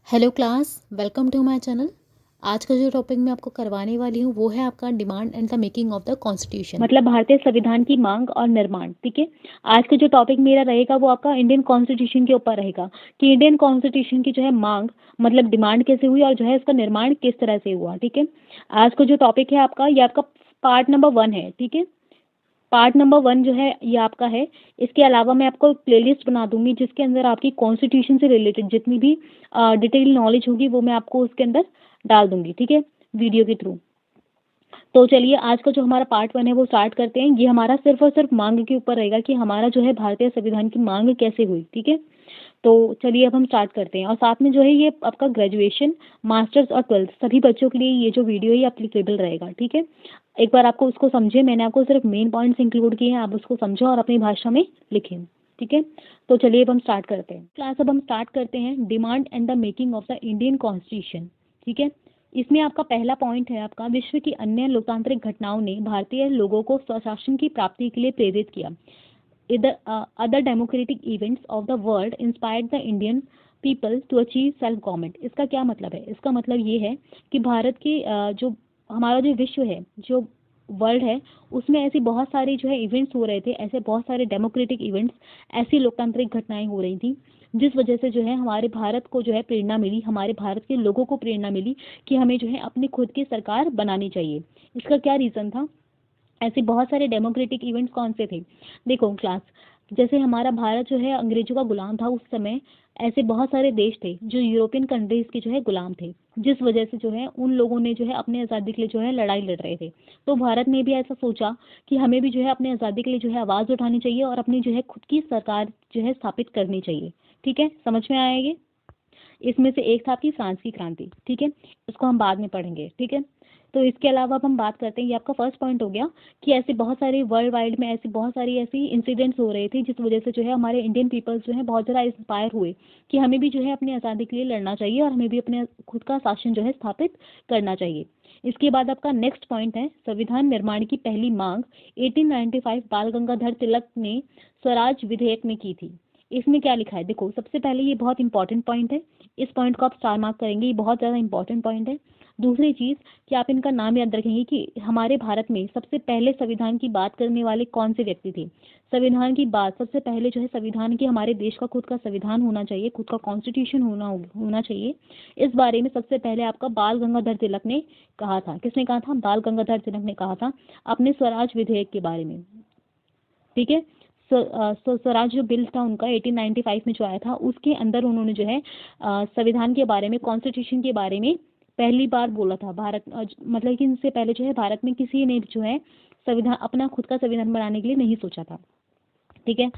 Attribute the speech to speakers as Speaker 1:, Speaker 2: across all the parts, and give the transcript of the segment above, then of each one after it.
Speaker 1: Hello class, welcome to my channel. आज का जो टॉपिक मैं आपको करवाने वाली हूँ वो है आपका demand and the making of the constitution, मतलब भारतीय संविधान की मांग और निर्माण। ठीक है, आज का जो टॉपिक मेरा रहेगा वो आपका इंडियन कॉन्स्टिट्यूशन के ऊपर रहेगा कि इंडियन कॉन्स्टिट्यूशन की जो है मांग मतलब डिमांड कैसे हुई और जो है इसका निर्माण किस तरह से हुआ। ठीक है, आज का जो टॉपिक है आपका ये आपका पार्ट नंबर 1 है। ठीक है, पार्ट नंबर 1 जो है ये आपका है। इसके अलावा मैं आपको प्लेलिस्ट बना दूंगी जिसके अंदर आपकी कॉन्स्टिट्यूशन से रिलेटेड जितनी भी डिटेल नॉलेज होगी वो मैं आपको उसके अंदर डाल दूंगी। ठीक है, वीडियो के थ्रू। तो चलिए आज का जो हमारा पार्ट 1 है वो स्टार्ट करते हैं। ये हमारा सिर्फ और सिर्फ मांग के ऊपर रहेगा कि हमारा जो है भारतीय संविधान की मांग कैसे हुई। ठीक है, तो चलिए अब हम स्टार्ट करते हैं। और साथ में जो है ये आपका ग्रेजुएशन, मास्टर्स और ट्वेल्थ सभी बच्चों के लिए ये जो वीडियो है ये एप्लीकेबल रहेगा। ठीक है, एक बार आपको उसको समझे, मैंने आपको सिर्फ मेन पॉइंट्स इंक्लूड किए हैं, आप उसको समझो और अपनी भाषा में लिखें। ठीक है, तो चलिए अब हम स्टार्ट करते हैं क्लास। अब हम स्टार्ट करते हैं demand and the making of the Indian constitution. ठीक है, इसमें आपका पहला पॉइंट है आपका विश्व की अन्य लोकतांत्रिक घटनाओं ने भारतीय लोगों को स्वशासन की प्राप्ति के लिए प्रेरित किया। Other democratic events of the world inspired the Indian people to achieve self government। इसका क्या मतलब है? इसका मतलब ये है कि भारत के जो हमारा जो विश्व है, जो वर्ल्ड है, उसमें ऐसी बहुत सारी जो है इवेंट्स हो रहे थे, ऐसे बहुत सारे डेमोक्रेटिक इवेंट्स, ऐसी लोकतांत्रिक घटनाएं हो रही थी जिस वजह से जो है हमारे भारत को जो है प्रेरणा मिली, हमारे भारत के लोगों को प्रेरणा मिली कि हमें जो है अपनी खुद की सरकार बनानी चाहिए। इसका क्या रीज़न था? ऐसे बहुत सारे डेमोक्रेटिक इवेंट्स कौन से थे? देखो क्लास, जैसे हमारा भारत जो है अंग्रेजों का गुलाम था उस समय, ऐसे बहुत सारे देश थे जो यूरोपियन कंट्रीज के जो है गुलाम थे, जिस वजह से जो है उन लोगों ने जो है अपने आज़ादी के लिए जो है लड़ाई लड़ रहे थे। तो भारत ने भी ऐसा सोचा कि हमें भी जो है अपने आज़ादी के लिए जो है आवाज़ उठानी चाहिए और अपनी जो है खुद की सरकार जो है स्थापित करनी चाहिए। ठीक है, समझ में आएगी? इसमें से एक था आपकी फ्रांस की क्रांति। ठीक है, इसको हम बाद में पढ़ेंगे। ठीक है, तो इसके अलावा अब हम बात करते हैं, ये आपका फर्स्ट पॉइंट हो गया कि ऐसे बहुत सारे वर्ल्ड वाइड में ऐसी बहुत सारी ऐसी इंसिडेंट्स हो रहे थे जिस वजह से जो है हमारे इंडियन पीपल्स जो है बहुत ज़्यादा इंस्पायर हुए कि हमें भी जो है अपनी आज़ादी के लिए लड़ना चाहिए और हमें भी अपने खुद का शासन जो है स्थापित करना चाहिए। इसके बाद आपका नेक्स्ट पॉइंट है संविधान निर्माण की पहली मांग 1895 बाल गंगाधर तिलक ने स्वराज विधेयक में की थी। इसमें क्या लिखा है? देखो सबसे पहले ये बहुत इंपॉर्टेंट पॉइंट है, इस पॉइंट को आप स्टार मार्क करेंगे, ये बहुत ज़्यादा इंपॉर्टेंट पॉइंट है। दूसरी चीज़ कि आप इनका नाम याद रखेंगे कि हमारे भारत में सबसे पहले संविधान की बात करने वाले कौन से व्यक्ति थे। संविधान की बात सबसे पहले जो है संविधान की, हमारे देश का खुद का संविधान होना चाहिए, खुद का कॉन्स्टिट्यूशन होना चाहिए, इस बारे में सबसे पहले आपका बाल गंगाधर तिलक ने कहा था। किसने कहा था? बाल गंगाधर तिलक ने कहा था अपने स्वराज विधेयक के बारे में। ठीक है, स्वराज जो बिल था उनका 1895 में जो आया था उसके अंदर उन्होंने जो है संविधान के बारे में, कॉन्स्टिट्यूशन के बारे में पहली बार बोला था। भारत मतलब कि इनसे पहले जो है भारत में किसी ने जो है संविधान, अपना खुद का संविधान बनाने के लिए नहीं सोचा था। ठीक है,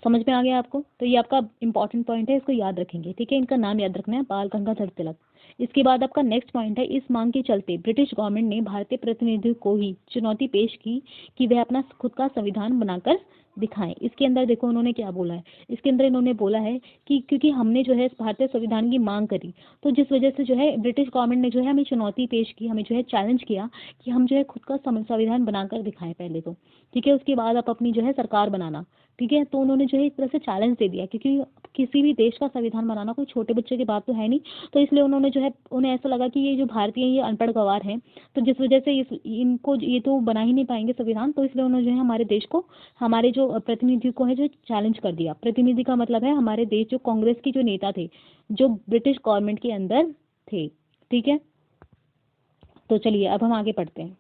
Speaker 1: समझ में आ गया आपको? तो ये आपका इंपॉर्टेंट पॉइंट है, इसको याद रखेंगे। ठीक है, इनका नाम याद रखना है, बाल गंगाधर तिलक। इसके बाद आपका नेक्स्ट पॉइंट है इस मांग के चलते ब्रिटिश गवर्नमेंट ने भारतीय प्रतिनिधियों को ही चुनौती पेश की कि वह अपना खुद का संविधान बनाकर दिखाएं। इसके अंदर देखो उन्होंने क्या बोला है, इसके अंदर इन्होंने बोला है कि क्योंकि हमने जो है भारतीय संविधान की मांग करी, तो जिस वजह से जो है ब्रिटिश गवर्नमेंट ने जो है हमें चुनौती पेश की, हमें जो है चैलेंज किया कि हम जो है खुद का संविधान बनाकर दिखाएं पहले तो। ठीक है, उसके बाद आप अपनी जो है सरकार बनाना। ठीक है, तो उन्होंने जो है एक तरह से चैलेंज दे दिया, क्योंकि किसी भी देश का संविधान बनाना कोई छोटे बच्चे की बात तो है नहीं, तो इसलिए उन्होंने जो है, उन्हें ऐसा लगा कि ये जो भारतीय हैं ये अनपढ़ गंवार हैं, तो जिस वजह से इनको ये तो बना ही नहीं पाएंगे संविधान, तो इसलिए उन्होंने जो है हमारे देश को, हमारे जो प्रतिनिधि को है जो चैलेंज कर दिया। प्रतिनिधि का मतलब है हमारे देश जो कांग्रेस के जो नेता थे जो ब्रिटिश गवर्नमेंट के अंदर थे। ठीक है, तो चलिए अब हम आगे पढ़ते हैं।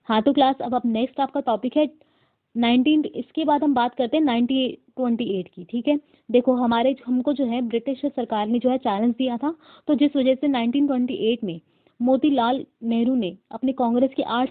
Speaker 1: हाँ तो क्लास, अब नेक्स्ट आपका टॉपिक है 19, इसके बाद हम बात करते हैं 1928 की। ठीक है, देखो हमको जो है ब्रिटिश सरकार ने जो है चैलेंज दिया था, तो जिस वजह से 1928 में मोतीलाल नेहरू ने अपने कांग्रेस के 8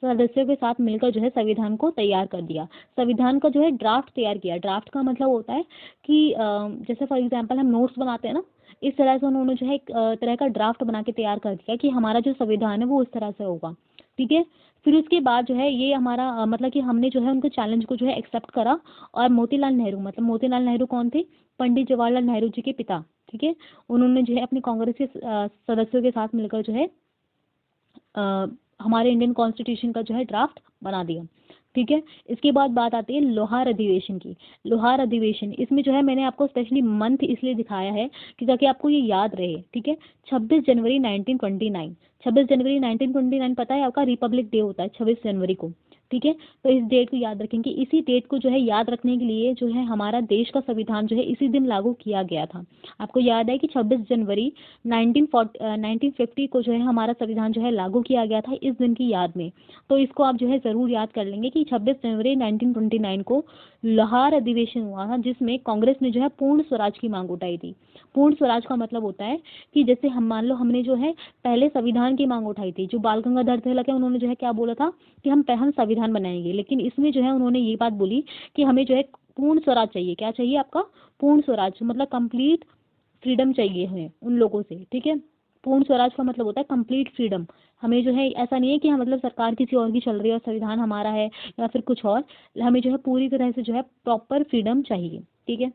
Speaker 1: सदस्यों के साथ मिलकर जो है संविधान को तैयार कर दिया। संविधान का जो है ड्राफ्ट तैयार किया। ड्राफ्ट का मतलब होता है कि जैसे फॉर एग्जाम्पल हम नोट्स बनाते हैं ना, इस तरह से उन्होंने जो है एक तरह का ड्राफ्ट बना के तैयार कर दिया कि हमारा जो संविधान है वो इस तरह से होगा। ठीक है, फिर उसके बाद जो है ये हमारा मतलब कि हमने जो है उनके चैलेंज को जो है एक्सेप्ट करा, और मोतीलाल नेहरू, मतलब मोतीलाल नेहरू कौन थे? पंडित जवाहरलाल नेहरू जी के पिता। ठीक है, उन्होंने जो है अपने कांग्रेस के सदस्यों के साथ मिलकर जो है हमारे इंडियन कॉन्स्टिट्यूशन का जो है ड्राफ्ट बना दिया। ठीक है। इसके बाद बात आती है लोहार अधिवेशन की। लोहार अधिवेशन, इसमें जो है मैंने आपको स्पेशली मंथ इसलिए दिखाया है कि ताकि आपको ये याद रहे, ठीक है। 26 जनवरी 1929, 26 जनवरी 1929 पता है आपका रिपब्लिक डे होता है 26 जनवरी को, ठीक है। तो इस डेट को याद रखेंगे। इसी डेट को जो है याद रखने के लिए जो है हमारा देश का संविधान जो है इसी दिन लागू किया गया था। आपको याद है कि 26 जनवरी 1950 को जो है हमारा संविधान जो है लागू किया गया था इस दिन की याद में। तो इसको आप जो है ज़रूर याद कर लेंगे कि 26 जनवरी 1929 को लाहौर अधिवेशन हुआ था, जिसमें कांग्रेस ने जो है पूर्ण स्वराज की मांग उठाई थी। पूर्ण स्वराज का मतलब होता है कि जैसे हम मान लो हमने जो है पहले संविधान की मांग उठाई थी, जो बाल गंगाधर तिलक है उन्होंने जो है क्या बोला था कि हम संविधान बनाएंगे, लेकिन इसमें जो है उन्होंने ये बात बोली कि हमें जो है पूर्ण स्वराज चाहिए। क्या चाहिए आपका? पूर्ण स्वराज, मतलब कंप्लीट फ्रीडम चाहिए हमें उन लोगों से, ठीक है। पूर्ण स्वराज का मतलब होता है कंप्लीट फ्रीडम। हमें जो है ऐसा नहीं है कि हम मतलब सरकार किसी और की चल रही है और संविधान हमारा है या फिर कुछ और, हमें जो है पूरी तरह से जो है प्रॉपर फ्रीडम चाहिए, ठीक है।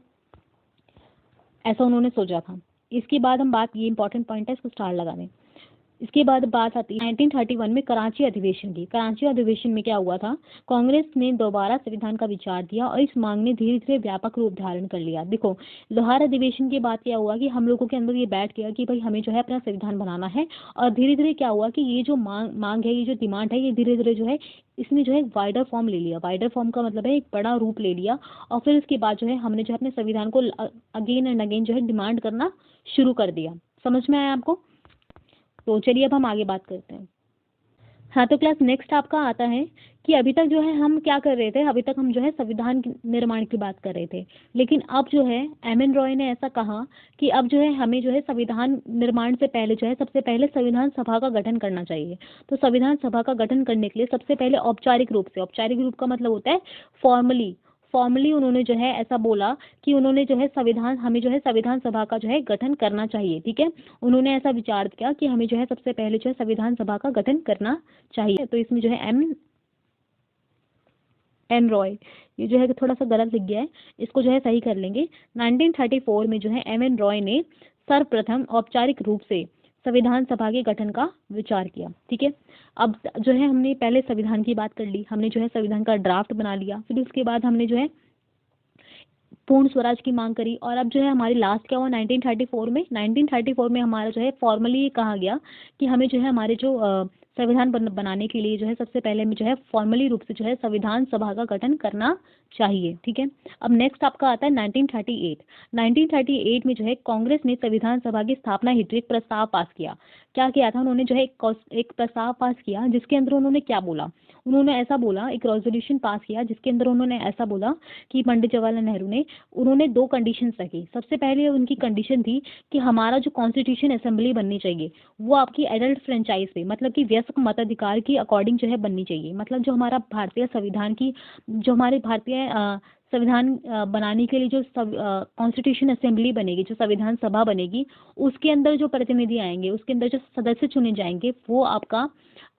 Speaker 1: ऐसा उन्होंने सोचा था। इसके बाद हम बात, ये इंपॉर्टेंट पॉइंट है, इसको स्टार लगाने। इसके बाद बात आती है 1931 में कराची अधिवेशन की। कराची अधिवेशन में क्या हुआ था, कांग्रेस ने दोबारा संविधान का विचार दिया और इस मांग ने धीरे धीरे व्यापक रूप धारण कर लिया। देखो, लाहौर अधिवेशन के बाद क्या हुआ कि हम लोगों के अंदर ये बैठ गया कि भाई हमें जो है अपना संविधान बनाना है, और धीरे धीरे क्या हुआ कि ये जो मांग है, ये जो डिमांड है, ये धीरे धीरे जो है इसने जो है वाइडर फॉर्म ले लिया। वाइडर फॉर्म का मतलब है एक बड़ा रूप ले लिया, और फिर इसके बाद जो है हमने जो है अपने संविधान को अगेन एंड अगेन जो है डिमांड करना शुरू कर दिया। समझ में आया आपको? तो चलिए अब हम आगे बात करते हैं। हाँ, तो क्लास नेक्स्ट आपका आता है कि अभी तक जो है हम क्या कर रहे थे, अभी तक हम जो है संविधान निर्माण की बात कर रहे थे, लेकिन अब जो है एम.एन. रॉय ने ऐसा कहा कि अब जो है हमें जो है संविधान निर्माण से पहले जो है सबसे पहले संविधान सभा का गठन करना चाहिए। तो संविधान सभा का गठन करने के लिए सबसे पहले औपचारिक रूप से, औपचारिक रूप का मतलब होता है फॉर्मली उन्होंने जो है ऐसा बोला कि उन्होंने जो है हमें जो है संविधान सभा का जो है गठन करना चाहिए, ठीक है। उन्होंने ऐसा विचार किया कि हमें जो है सबसे पहले जो है संविधान सभा का गठन करना चाहिए। तो इसमें जो है एन रॉय, ये जो है थोड़ा सा गलत लिख गया है, इसको जो है सही कर लेंगे। 1934 में जो है एम.एन. रॉय ने सर्वप्रथम औपचारिक रूप से संविधान सभा के गठन का विचार किया, ठीक है। अब जो है हमने पहले संविधान की बात कर ली, हमने जो है संविधान का ड्राफ्ट बना लिया, फिर उसके बाद हमने जो है पूर्ण स्वराज की मांग करी, और अब जो है हमारी लास्ट क्या हुआ 1934 में हमारा जो है फॉर्मली ये कहा गया कि हमें जो है हमारे जो संविधान बनाने के लिए जो है सबसे पहले में जो है फॉर्मली रूप से जो है संविधान सभा का गठन करना चाहिए, ठीक है। अब नेक्स्ट आपका आता है 1938 में जो है कांग्रेस ने संविधान सभा की स्थापना हेतु एक प्रस्ताव पास किया। क्या किया था उन्होंने? जो है एक प्रस्ताव पास किया, जिसके अंदर उन्होंने क्या बोला, उन्होंने ऐसा बोला, एक रेजोल्यूशन पास किया जिसके अंदर उन्होंने ऐसा बोला कि पंडित जवाहरलाल नेहरू ने, उन्होंने 2 कंडीशंस रखी। सबसे पहले उनकी कंडीशन थी कि हमारा जो कॉन्स्टिट्यूशन असेंबली बननी चाहिए वो आपकी एडल्ट फ्रेंचाइज पे, मतलब कि वयस्क मताधिकार की अकॉर्डिंग जो है बननी चाहिए। मतलब जो हमारा भारतीय संविधान की, जो हमारे भारतीय संविधान बनाने के लिए जो कॉन्स्टिट्यूशन असेंबली बनेगी, जो संविधान सभा बनेगी, उसके अंदर जो प्रतिनिधि आएंगे, उसके अंदर जो सदस्य चुने जाएंगे, वो आपका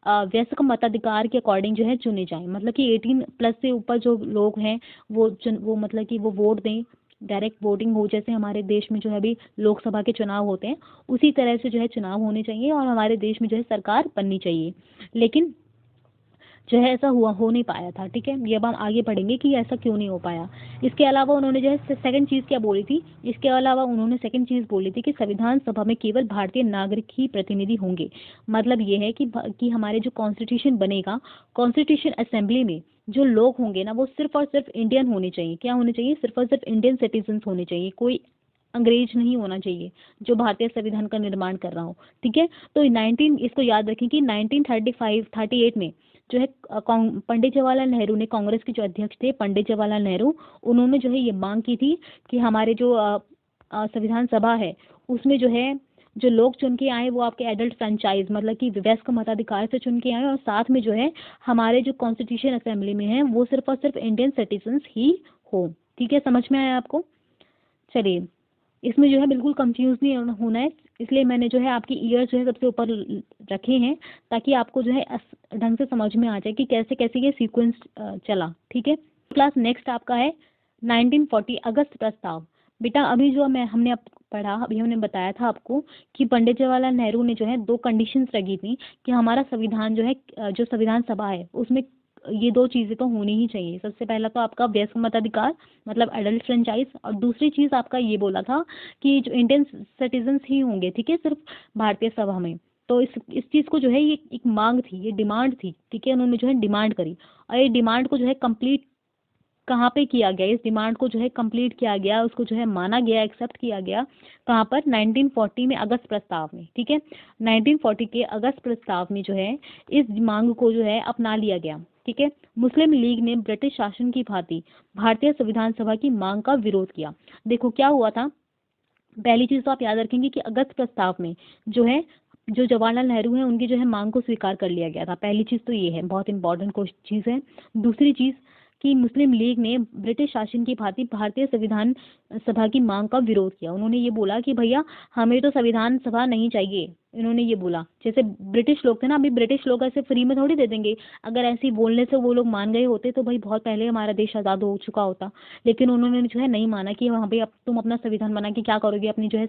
Speaker 1: वयस्क मताधिकार के अकॉर्डिंग जो है चुने जाएं। मतलब कि 18+ से ऊपर जो लोग हैं वो मतलब कि वो वोट दें, डायरेक्ट वोटिंग हो, जैसे हमारे देश में जो है अभी लोकसभा के चुनाव होते हैं उसी तरह से जो है चुनाव होने चाहिए, और हमारे देश में जो है सरकार बननी चाहिए। लेकिन जो है ऐसा हो नहीं पाया था, ठीक है। ये अब हम आगे पढ़ेंगे कि ऐसा क्यों नहीं हो पाया। इसके अलावा उन्होंने जो है सेकंड चीज़ क्या बोली थी, इसके अलावा उन्होंने सेकंड चीज़ बोली थी कि संविधान सभा में केवल भारतीय नागरिक ही प्रतिनिधि होंगे। मतलब ये है कि हमारे जो कॉन्स्टिट्यूशन बनेगा, कॉन्स्टिट्यूशन असेंबली में जो लोग होंगे ना, वो सिर्फ और सिर्फ इंडियन होने चाहिए। क्या होने चाहिए? सिर्फ और सिर्फ इंडियन सिटीजन होने चाहिए, कोई अंग्रेज नहीं होना चाहिए जो भारतीय संविधान का निर्माण कर रहा हो, ठीक है। तो इसको याद रखें कि 1938 में जो है पंडित जवाहरलाल नेहरू ने, कांग्रेस के जो अध्यक्ष थे पंडित जवाहरलाल नेहरू, उन्होंने जो है ये मांग की थी कि हमारे जो संविधान सभा है उसमें जो है जो लोग चुन के आए वो आपके एडल्ट फ्रेंचाइज, मतलब कि वयस्क मताधिकार से चुन के आए, और साथ में जो है हमारे जो कॉन्स्टिट्यूशन असेंबली में है वो सिर्फ और सिर्फ इंडियन सिटीजन ही हो, ठीक है। समझ में आया आपको? चलिए, इसमें जो है बिल्कुल कंफ्यूज नहीं होना है, इसलिए मैंने जो है आपकी ईयर जो है सबसे ऊपर रखे हैं ताकि आपको जो है ढंग से समझ में आ जाए कि कैसे कैसे ये सीक्वेंस चला, ठीक है। क्लास नेक्स्ट आपका है 1940 अगस्त प्रस्ताव। बेटा अभी जो हमने अब पढ़ा, अभी हमने बताया था आपको कि पंडित जवाहरलाल नेहरू ने जो है 2 कंडीशंस रखी थी कि हमारा संविधान जो है, जो संविधान सभा है उसमें ये दो चीज़ें तो होनी ही चाहिए। सबसे पहला तो आपका वयस्क मताधिकार मतलब एडल्ट फ्रेंचाइज, और दूसरी चीज़ आपका ये बोला था कि जो इंडियन सिटीजन्स ही होंगे, ठीक है, सिर्फ भारतीय सभा में। तो इस चीज़ को जो है ये एक मांग थी, ये डिमांड थी, ठीक है, उन्होंने जो है डिमांड करी, और ये डिमांड को जो है कंप्लीट कहाँ पे किया गया, इस डिमांड को जो है कंप्लीट किया गया, उसको जो है माना गया, एक्सेप्ट किया गया कहाँ पर, 1940 में अगस्त प्रस्ताव में, ठीक है, 1940 के अगस्त प्रस्ताव में जो है इस मांग को जो है अपना लिया गया, ठीक है। मुस्लिम लीग ने ब्रिटिश शासन की भांति भारतीय संविधान सभा की मांग का विरोध किया। देखो क्या हुआ था, पहली चीज तो आप याद रखेंगे कि अगस्त प्रस्ताव में जो है जो जवाहरलाल नेहरू हैं उनकी जो है मांग को स्वीकार कर लिया गया था। पहली चीज तो ये है, बहुत इंपॉर्टेंट चीज है। दूसरी चीज कि मुस्लिम लीग ने ब्रिटिश शासन की भांति भारतीय संविधान सभा की मांग का विरोध किया। उन्होंने ये बोला कि भैया हमें तो संविधान सभा नहीं चाहिए। इन्होंने ये बोला, जैसे ब्रिटिश लोग थे ना, अभी ब्रिटिश लोग ऐसे फ्री में थोड़ी दे देंगे। अगर ऐसे ही बोलने से वो लोग मान गए होते तो भाई बहुत पहले हमारा देश आज़ाद हो चुका होता। लेकिन उन्होंने जो है नहीं माना कि हाँ भाई अब तुम अपना संविधान बना के क्या करोगे, अपनी जो है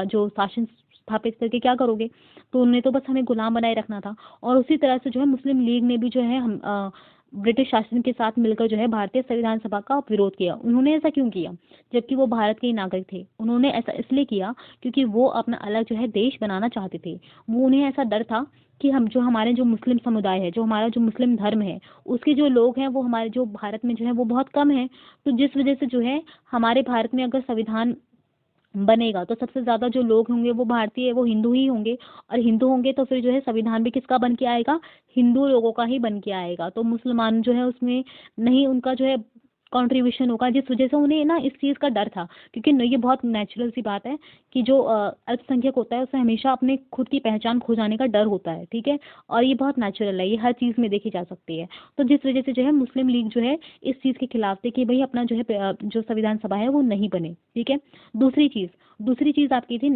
Speaker 1: जो शासन स्थापित करके क्या करोगे। तो उन्होंने तो बस हमें गुलाम बनाए रखना था। और उसी तरह से जो है मुस्लिम लीग ने भी जो है हम ब्रिटिश शासन के साथ मिलकर जो है भारतीय संविधान सभा का विरोध किया। उन्होंने ऐसा क्यों किया, जबकि वो भारत के ही नागरिक थे? उन्होंने ऐसा इसलिए किया क्योंकि वो अपना अलग जो है देश बनाना चाहते थे। वो उन्हें ऐसा डर था कि हम जो हमारे जो मुस्लिम समुदाय है, जो हमारा जो मुस्लिम धर्म है, उसके जो लोग हैं वो हमारे जो भारत में जो है वो बहुत कम है। तो जिस वजह से जो है हमारे भारत में अगर संविधान बनेगा तो सबसे ज्यादा जो लोग होंगे वो भारतीय, वो हिंदू ही होंगे। और हिंदू होंगे तो फिर जो है संविधान भी किसका बन के आएगा, हिंदू लोगों का ही बन के आएगा। तो मुसलमान जो है उसमें नहीं उनका जो है कंट्रीब्यूशन होगा। जिस वजह से उन्हें ना इस चीज़ का डर था, क्योंकि ये बहुत नेचुरल सी बात है कि जो अल्पसंख्यक होता है उसे हमेशा अपने खुद की पहचान खो जाने का डर होता है, ठीक है। और ये बहुत नेचुरल है, ये हर चीज़ में देखी जा सकती है। तो जिस वजह से जो है मुस्लिम लीग जो है इस चीज़ के खिलाफ थे कि भाई अपना जो है जो संविधान सभा है वो नहीं बने, ठीक है। दूसरी चीज़ आपकी थी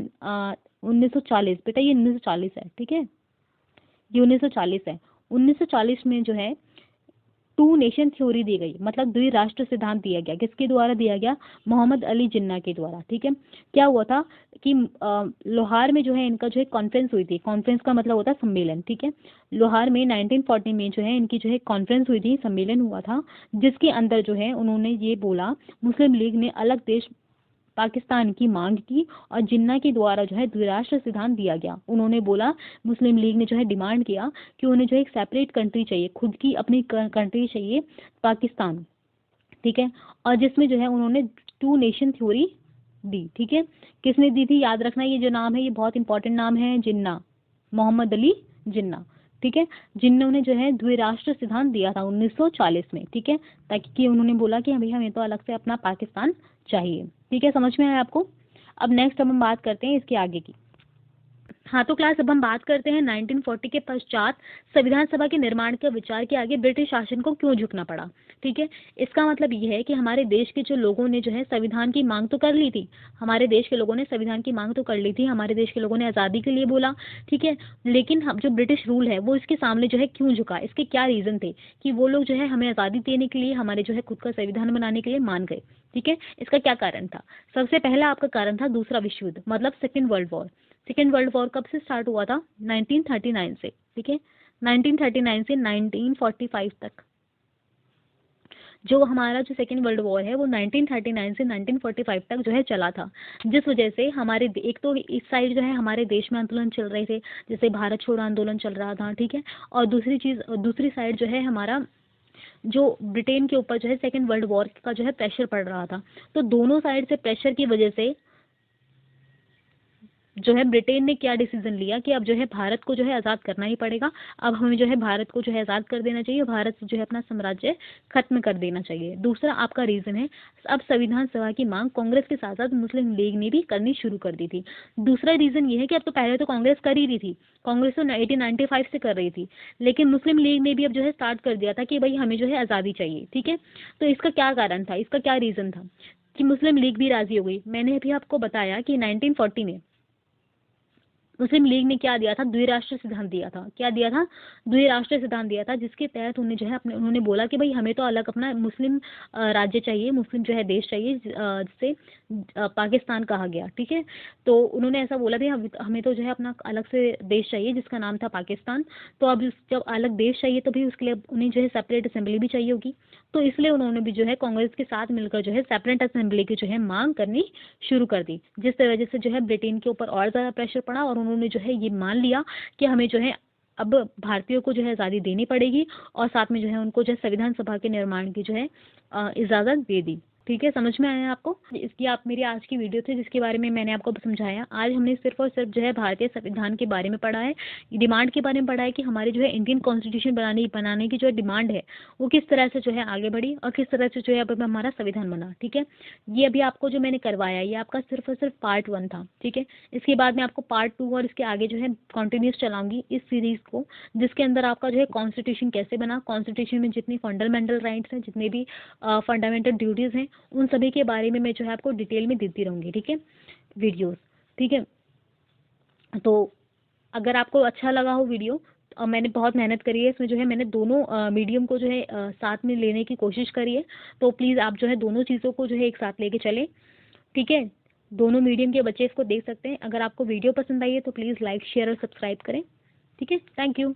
Speaker 1: 1940। बेटा ये 1940 है, ठीक है, ये 1940 है। 1940 में जो है टू नेशन थ्योरी दी गई, मतलब द्विराष्ट्र सिद्धांत दिया गया। किसके द्वारा दिया गया, मोहम्मद अली जिन्ना के द्वारा, ठीक है। क्या हुआ था कि लोहार में जो है इनका जो है कॉन्फ्रेंस हुई थी। कॉन्फ्रेंस का मतलब होता है सम्मेलन, ठीक है। लोहार में 1940 में जो है इनकी जो है कॉन्फ्रेंस हुई थी, सम्मेलन हुआ था, जिसके अंदर जो है उन्होंने ये बोला, मुस्लिम लीग ने अलग देश पाकिस्तान की मांग की और जिन्ना के द्वारा जो है द्विराष्ट्र सिद्धांत दिया गया। उन्होंने बोला, मुस्लिम लीग ने जो है डिमांड किया कि उन्हें जो है एक सेपरेट कंट्री चाहिए, खुद की अपनी कंट्री चाहिए, पाकिस्तान, ठीक है। और जिसमें जो है उन्होंने टू नेशन थ्योरी दी, ठीक है। किसने दी थी, याद रखना, ये जो नाम है ये बहुत इंपॉर्टेंट नाम है, जिन्ना, मोहम्मद अली जिन्ना, ठीक है। जिन्होंने जो है द्विराष्ट्र सिद्धांत दिया था 1940 में, ठीक है, ताकि कि उन्होंने बोला कि भाई हमें तो अलग से अपना पाकिस्तान चाहिए, ठीक है। समझ में आया आपको? अब नेक्स्ट हम बात करते हैं इसके आगे की। हाँ तो क्लास अब हम बात करते हैं 1940 के पश्चात संविधान सभा के निर्माण के विचार के आगे ब्रिटिश शासन को क्यों झुकना पड़ा, ठीक है। इसका मतलब यह है कि हमारे देश के जो लोगों ने जो है संविधान की मांग तो कर ली थी, हमारे देश के लोगों ने संविधान की मांग तो कर ली थी, हमारे देश के लोगों ने आज़ादी के लिए बोला, ठीक है। लेकिन हम जो ब्रिटिश रूल है वो इसके सामने जो है क्यों झुका, इसके क्या रीजन थे कि वो लोग जो है हमें आज़ादी देने के लिए, हमारे जो है खुद का संविधान बनाने के लिए मान गए, ठीक है। इसका क्या कारण था? सबसे पहला आपका कारण था दूसरा विश्व युद्ध, मतलब second world war. Second world war कब से स्टार्ट हुआ था? 1939 से, ठीक है, 1939 से 1945 तक। जो हमारा जो सेकेंड वर्ल्ड वॉर है वो 1939 से 1945 तक जो है चला था, जिस वजह से हमारे एक तो इस साइड जो है हमारे देश में आंदोलन चल रहे थे, जैसे भारत छोड़ो आंदोलन चल रहा था, ठीक है। और दूसरी साइड जो है हमारा जो ब्रिटेन के ऊपर जो है सेकेंड वर्ल्ड वॉर का जो है प्रेशर पड़ रहा था। तो दोनों साइड से प्रेशर की वजह से जो है ब्रिटेन ने क्या डिसीजन लिया कि अब जो है भारत को जो है आज़ाद करना ही पड़ेगा, अब हमें जो है भारत को जो है आज़ाद कर देना चाहिए, भारत से जो है अपना साम्राज्य खत्म कर देना चाहिए। दूसरा आपका रीज़न है, अब संविधान सभा की मांग कांग्रेस के साथ साथ मुस्लिम लीग ने भी करनी शुरू कर दी थी। दूसरा रीज़न ये है कि अब तो पहले तो कांग्रेस कर ही रही थी, कांग्रेस तो 1895 से कर रही थी, लेकिन मुस्लिम लीग ने भी अब जो है स्टार्ट कर दिया था कि भाई हमें जो है आज़ादी चाहिए, ठीक है। तो इसका क्या कारण था, इसका क्या रीज़न था कि मुस्लिम लीग भी राज़ी हो गई? मैंने अभी आपको बताया कि 1940 में मुस्लिम लीग ने क्या दिया था, द्विराष्ट्र सिद्धांत दिया था। क्या दिया था, द्विराष्ट्र सिद्धांत दिया था, जिसके तहत उन्हें जो है उन्होंने बोला कि भाई हमें तो अलग अपना मुस्लिम राज्य चाहिए, मुस्लिम जो है देश चाहिए, जिसे पाकिस्तान कहा गया। ठीक है, तो उन्होंने ऐसा बोला भी हमें तो जो है अपना अलग से देश चाहिए जिसका नाम था पाकिस्तान। तो अब जब अलग देश चाहिए तो भी उसके लिए उन्हें जो है सेपरेट असेंबली भी चाहिए होगी। तो इसलिए उन्होंने भी जो है कांग्रेस के साथ मिलकर जो है सेपरेट असेंबली की जो है मांग करनी शुरू कर दी, जिस वजह से जो है ब्रिटेन के ऊपर और ज़्यादा प्रेशर पड़ा और उन्होंने जो है ये मान लिया कि हमें जो है अब भारतीयों को जो है आज़ादी देनी पड़ेगी, और साथ में जो है उनको जो है संविधान सभा के निर्माण की जो है इजाज़त दे दी। ठीक है, समझ में आया आपको? इसकी आप मेरी आज की वीडियो थी जिसके बारे में मैंने आपको समझाया। आज हमने सिर्फ और सिर्फ जो है भारतीय संविधान के बारे में पढ़ा है, डिमांड के बारे में पढ़ा है कि हमारे जो है इंडियन कॉन्स्टिट्यूशन बनाने की जो डिमांड है वो किस तरह से जो है आगे बढ़ी और किस तरह से जो है अब हमारा संविधान बना। ठीक है, ये अभी आपको जो मैंने करवाया ये आपका सिर्फ और सिर्फ पार्ट 1 था। ठीक है, इसके बाद मैं आपको पार्ट 2 और इसके आगे जो है कंटिन्यूस चलाऊंगी इस सीरीज को, जिसके अंदर आपका जो है कॉन्स्टिट्यूशन कैसे बना, कॉन्स्टिट्यूशन में जितनी फंडामेंटल राइट्स हैं, जितने भी फंडामेंटल ड्यूटीज़ हैं, उन सभी के बारे में मैं जो है आपको डिटेल में देती रहूँगी। ठीक है, वीडियोस। ठीक है, तो अगर आपको अच्छा लगा हो वीडियो, और मैंने बहुत मेहनत करी है इसमें, जो है मैंने दोनों मीडियम को जो है साथ में लेने की कोशिश करी है, तो प्लीज़ आप जो है दोनों चीज़ों को जो है एक साथ लेके चलें। ठीक है, दोनों मीडियम के बच्चे इसको देख सकते हैं। अगर आपको वीडियो पसंद आई है तो प्लीज़ लाइक शेयर और सब्सक्राइब करें। ठीक है, थैंक यू।